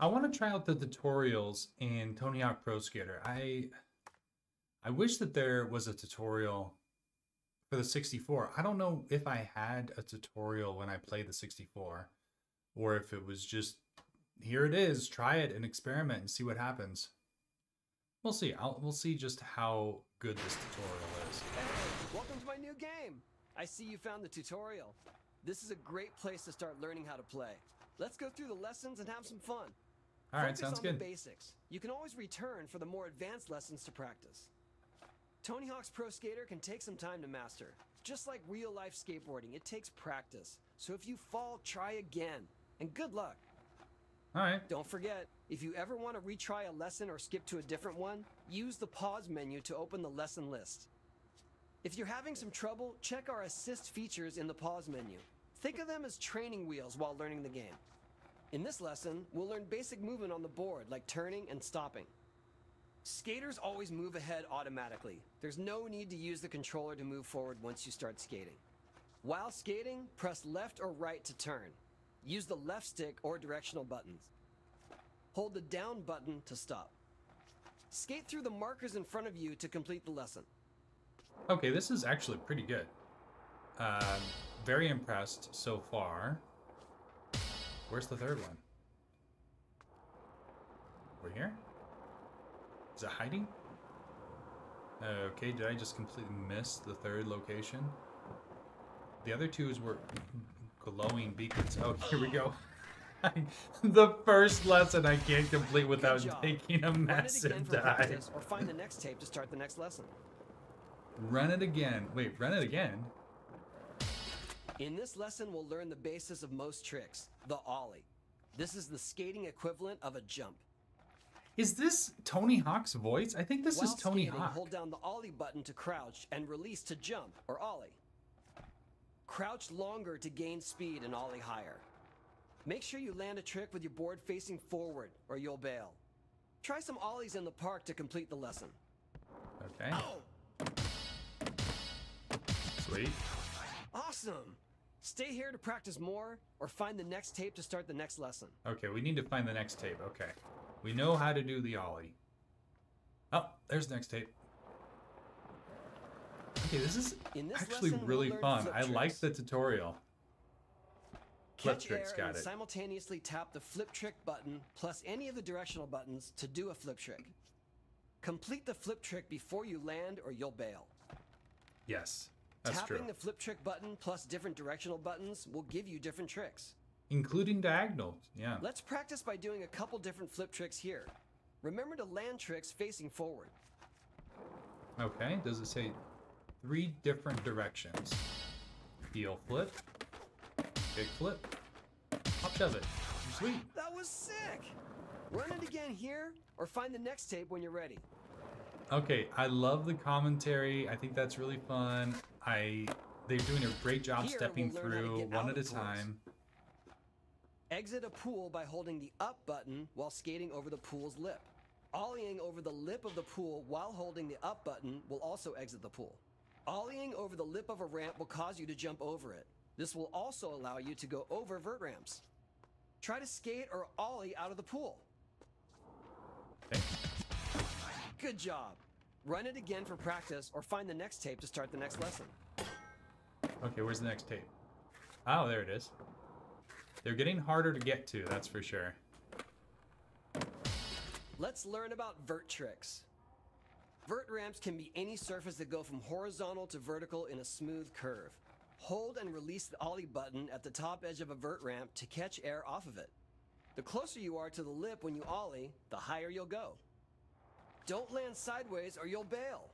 I want to try out the tutorials in Tony Hawk Pro Skater. I wish that there was a tutorial for the 64. I don't know if I had a tutorial when I played the 64, or if it was just, here it is, try it and experiment and see what happens. We'll see. We'll see just how good this tutorial is. Hey, welcome to my new game. I see you found the tutorial. This is a great place to start learning how to play. Let's go through the lessons and have some fun. All right, Focus sounds on good. The basics. You can always return for the more advanced lessons to practice. Tony Hawk's Pro Skater can take some time to master. Just like real-life skateboarding, it takes practice. So if you fall, try again. And good luck. All right. Don't forget, if you ever want to retry a lesson or skip to a different one, use the pause menu to open the lesson list. If you're having some trouble, check our assist features in the pause menu. Think of them as training wheels while learning the game. In this lesson, we'll learn basic movement on the board, like turning and stopping. Skaters always move ahead automatically. There's no need to use the controller to move forward once you start skating. While skating, press left or right to turn. Use the left stick or directional buttons. Hold the down button to stop. Skate through the markers in front of you to complete the lesson. Okay, this is actually pretty good. Very impressed so far. Where's the third one? We're here? Is it hiding? Okay, did I just completely miss the third location? The other two were glowing beacons. Oh, here we go. The first lesson I can't complete without taking a massive dive. Or find the next tape to start the next lesson. Run it again. Wait, run it again? In this lesson, we'll learn the basis of most tricks, the ollie. This is the skating equivalent of a jump. Is this Tony Hawk's voice? I think this is Tony Hawk. Hold down the ollie button to crouch and release to jump, or ollie. Crouch longer to gain speed and ollie higher. Make sure you land a trick with your board facing forward, or you'll bail. Try some ollies in the park to complete the lesson. Okay. Sweet. Awesome! Stay here to practice more, or find the next tape to start the next lesson. Okay, we need to find the next tape. Okay. We know how to do the ollie. Oh, there's the next tape. Okay, this is actually really fun. I like the tutorial. Catch air and simultaneously tap the flip trick button plus any of the directional buttons to do a flip trick. Complete the flip trick before you land or you'll bail. Yes, that's true. Tapping the flip trick button plus different directional buttons will give you different tricks. Including diagonals, yeah. Let's practice by doing a couple different flip tricks here. Remember to land tricks facing forward. Okay, does it say 3 different directions? Heel flip, big flip, hop shove it. Sweet. That was sick! Run it again here, or find the next tape when you're ready. Okay, I love the commentary. I think that's really fun. They're doing a great job stepping through one at a time. Exit a pool by holding the up button while skating over the pool's lip. Ollieing over the lip of the pool while holding the up button will also exit the pool. Ollieing over the lip of a ramp will cause you to jump over it. This will also allow you to go over vert ramps. Try to skate or ollie out of the pool. Okay. Good job. Run it again for practice or find the next tape to start the next lesson. Okay, where's the next tape? Oh, there it is. They're getting harder to get to, that's for sure. Let's learn about vert tricks. Vert ramps can be any surface that go from horizontal to vertical in a smooth curve. Hold and release the ollie button at the top edge of a vert ramp to catch air off of it. The closer you are to the lip when you ollie, the higher you'll go. Don't land sideways or you'll bail.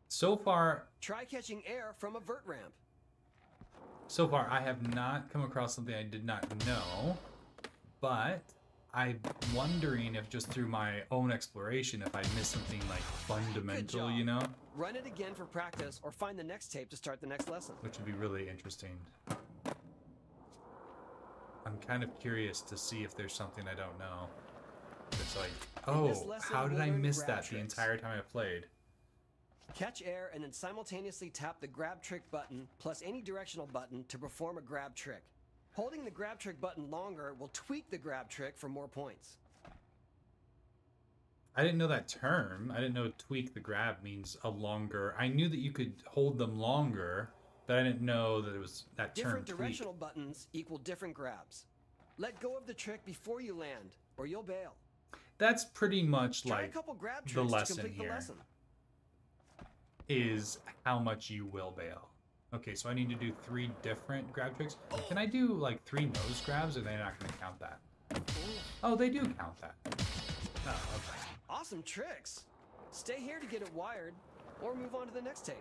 So far, try catching air from a vert ramp. So far, I have not come across something I did not know, but I'm wondering if just through my own exploration, if I missed something like fundamental, you know? Run it again for practice or find the next tape to start the next lesson. Which would be really interesting. I'm kind of curious to see if there's something I don't know. It's like, oh, how did I miss that the entire time I played? Catch air and then simultaneously tap the grab trick button plus any directional button to perform a grab trick. Holding the grab trick button longer will tweak the grab trick for more points. I didn't know that term. I didn't know tweak the grab means a longer. I knew that you could hold them longer, but I didn't know that it was that term. Different directional buttons equal different grabs. Let go of the trick before you land, or you'll bail. That's pretty much Try like a couple grab the tricks lesson to complete here. the lesson. Is how much you will bail. Okay, so I need to do 3 different grab tricks. Can I do like 3 nose grabs, or they're not going to count that? Oh, they do count that. Oh, okay. Awesome tricks. Stay here to get it wired, or move on to the next tape.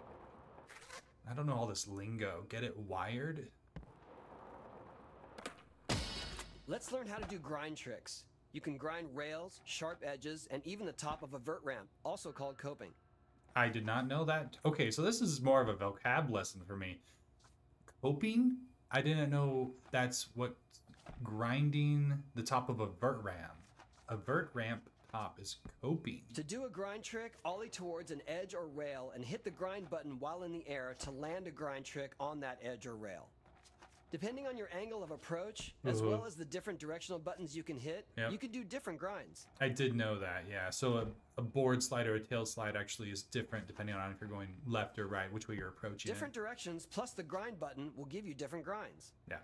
I don't know all this lingo. Get it wired? Let's learn how to do grind tricks. You can grind rails, sharp edges, and even the top of a vert ramp, also called coping. I did not know that. Okay, so this is more of a vocab lesson for me. Coping? I didn't know that's what grinding the top of a vert ramp. A vert ramp top is coping. To do a grind trick, ollie towards an edge or rail and hit the grind button while in the air to land a grind trick on that edge or rail. Depending on your angle of approach, as well as the different directional buttons you can hit, you can do different grinds. I did know that, yeah. So a board slide or a tail slide actually is different depending on if you're going left or right, which way you're approaching Different directions plus the grind button will give you different grinds. Yeah.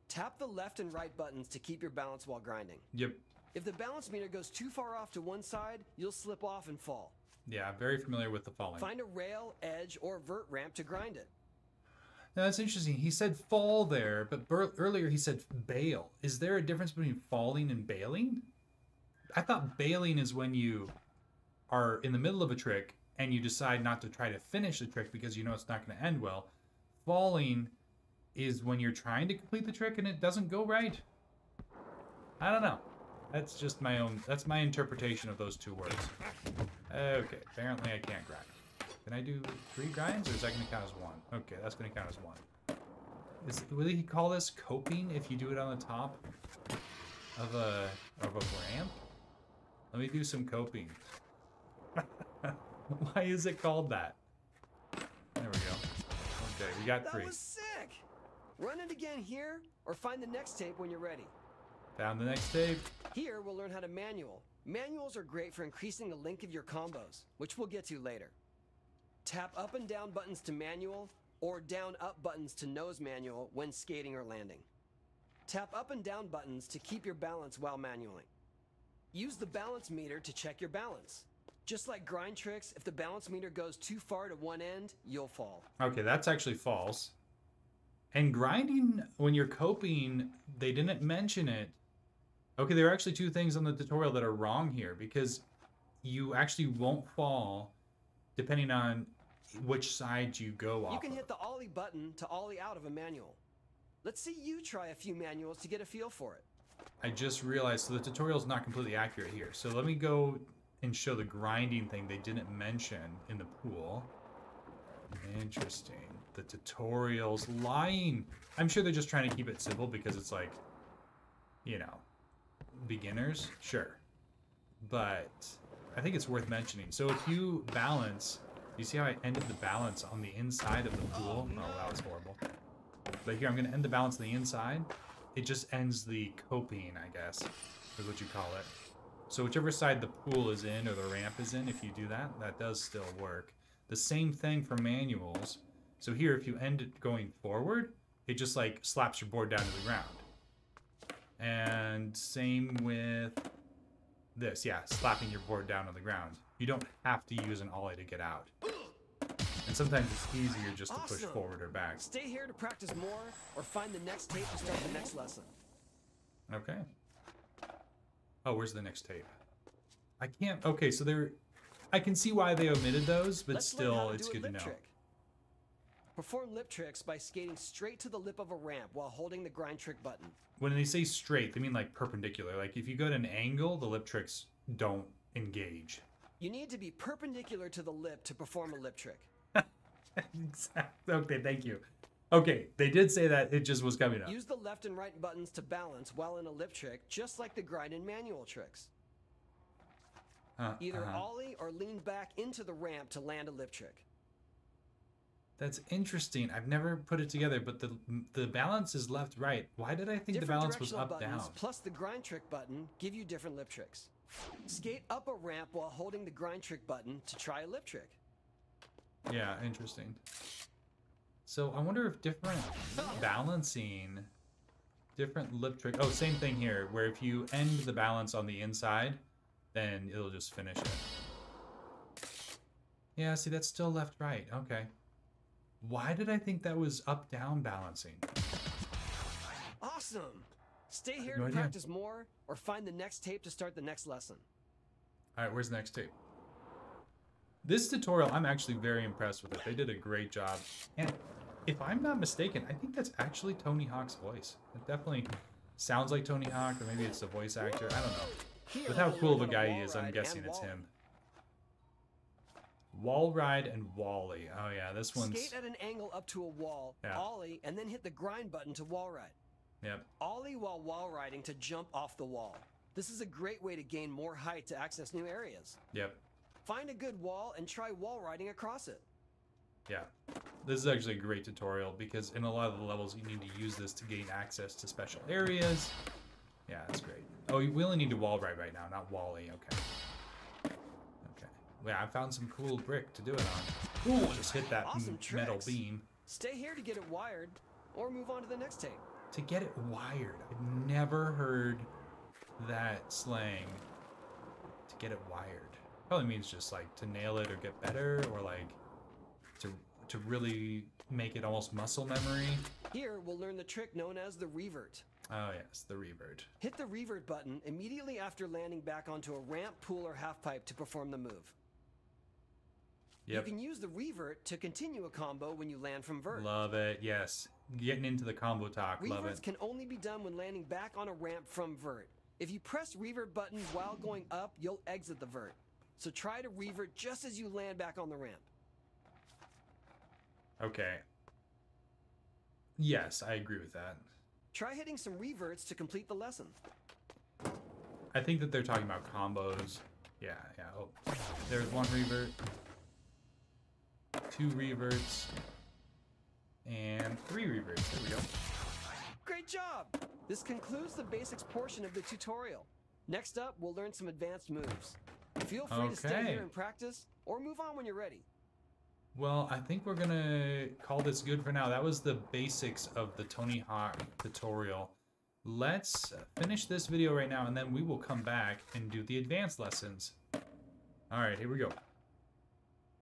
Tap the left and right buttons to keep your balance while grinding. Yep. If the balance meter goes too far off to one side, you'll slip off and fall. Yeah, very familiar with the falling. Find a rail, edge, or vert ramp to grind it. Now that's interesting. He said fall there, but earlier he said bail. Is there a difference between falling and bailing? I thought bailing is when you are in the middle of a trick and you decide not to try to finish the trick because you know it's not going to end well. Falling is when you're trying to complete the trick and it doesn't go right. I don't know. That's just my own, that's my interpretation of those 2 words. Okay, apparently I can't grind. Can I do 3 grinds, or is that going to count as 1? Okay, that's going to count as 1. Will he call this coping if you do it on the top of a ramp? Let me do some coping. Why is it called that? There we go. Okay, we got 3. That was sick! Run it again here, or find the next tape when you're ready. Found the next tape. Here, we'll learn how to manual. Manuals are great for increasing the length of your combos, which we'll get to later. Tap up and down buttons to manual, or down up buttons to nose manual when skating or landing. Tap up and down buttons to keep your balance while manualing. Use the balance meter to check your balance. Just like grind tricks, if the balance meter goes too far to one end, you'll fall. Okay, that's actually false. And grinding, when you're coping, they didn't mention it. Okay, there are actually 2 things on the tutorial that are wrong here, because you actually won't fall depending on which side you go off. You can hit the ollie button to ollie out of a manual. Let's see you try a few manuals to get a feel for it. I just realized, so the tutorial's not completely accurate here. So let me go and show the grinding thing they didn't mention in the pool. Interesting. The tutorial's lying. I'm sure they're just trying to keep it simple because it's like, you know, beginners, sure. But I think it's worth mentioning. So if you balance, you see how I ended the balance on the inside of the pool? Oh, that was horrible. But here, I'm going to end the balance on the inside. It just ends the coping, I guess, is what you call it. So whichever side the pool is in or the ramp is in, if you do that, that does still work. The same thing for manuals. So here, if you end it going forward, it just like slaps your board down to the ground. And same with this, yeah, slapping your board down on the ground. You don't have to use an ollie to get out. And sometimes it's easier just to push forward or back. Stay here to practice more, or find the next tape to start the next lesson. Okay. Oh, where's the next tape? I can't, okay, so there, I can see why they omitted those, but still, it's good to know. Perform lip tricks by skating straight to the lip of a ramp while holding the grind trick button. When they say straight, they mean like perpendicular. Like if you go at an angle, the lip tricks don't engage. You need to be perpendicular to the lip to perform a lip trick. Exactly. Okay, thank you. Okay, they did say that, it just was coming up. Use the left and right buttons to balance while in a lip trick, just like the grind and manual tricks. Either ollie or lean back into the ramp to land a lip trick. That's interesting. I've never put it together, but the balance is left right. Why did I think the balance was up down? Plus the grind trick button give you different lip tricks. Skate up a ramp while holding the grind trick button to try a lip trick. Yeah, interesting. So I wonder if different balancing, different lip trick. Oh, same thing here, where if you end the balance on the inside, then it'll just finish it. Yeah, see, that's still left-right. Okay. Why did I think that was up-down balancing? Awesome! Stay here No to idea. practice more, or find the next tape to start the next lesson. All right, where's the next tape? This tutorial, I'm actually very impressed with it. They did a great job. And if I'm not mistaken, I think that's actually Tony Hawk's voice. It definitely sounds like Tony Hawk, or maybe it's a voice actor. I don't know. Here With how we'll cool of a learn how to guy he wall is, I'm ride guessing and it's wall. him. Wall ride and Wally. Oh yeah, this one's... Skate at an angle up to a wall, Yeah. ollie, and then hit the grind button to wall ride. Yep. Ollie while wall riding to jump off the wall. This is a great way to gain more height to access new areas. Yep. Find a good wall and try wall riding across it. Yeah. This is actually a great tutorial because in a lot of the levels you need to use this to gain access to special areas. Yeah, that's great. Oh, we only need to wall ride right now, not Wally. Okay. Okay. Yeah, I found some cool brick to do it on. Ooh, just hit that Awesome metal tricks. beam. Stay here to get it wired, or move on to the next tape. To get it wired. I've never heard that slang. To get it wired. Probably means just like to nail it or get better, or like to really make it almost muscle memory. Here, we'll learn the trick known as the revert. Oh yes, the revert. Hit the revert button immediately after landing back onto a ramp, pool, or half pipe to perform the move. Yep. You can use the revert to continue a combo when you land from vert. Love it. Yes. Getting into the combo talk. Love Reverts it. can only be done when landing back on a ramp from vert. If you press revert button while going up, you'll exit the vert. So try to revert just as you land back on the ramp. Okay. Yes, I agree with that. Try hitting some reverts to complete the lesson. I think that they're talking about combos. Yeah, yeah. Oh, there's one revert. 2 reverts. And 3 reverts. There we go. Great job! This concludes the basics portion of the tutorial. Next up, we'll learn some advanced moves. Feel free to stay Okay. here and practice, or move on when you're ready. Well, I think we're gonna call this good for now. That was the basics of the Tony Hawk tutorial. Let's finish this video right now, and then we will come back and do the advanced lessons. All right, here we go.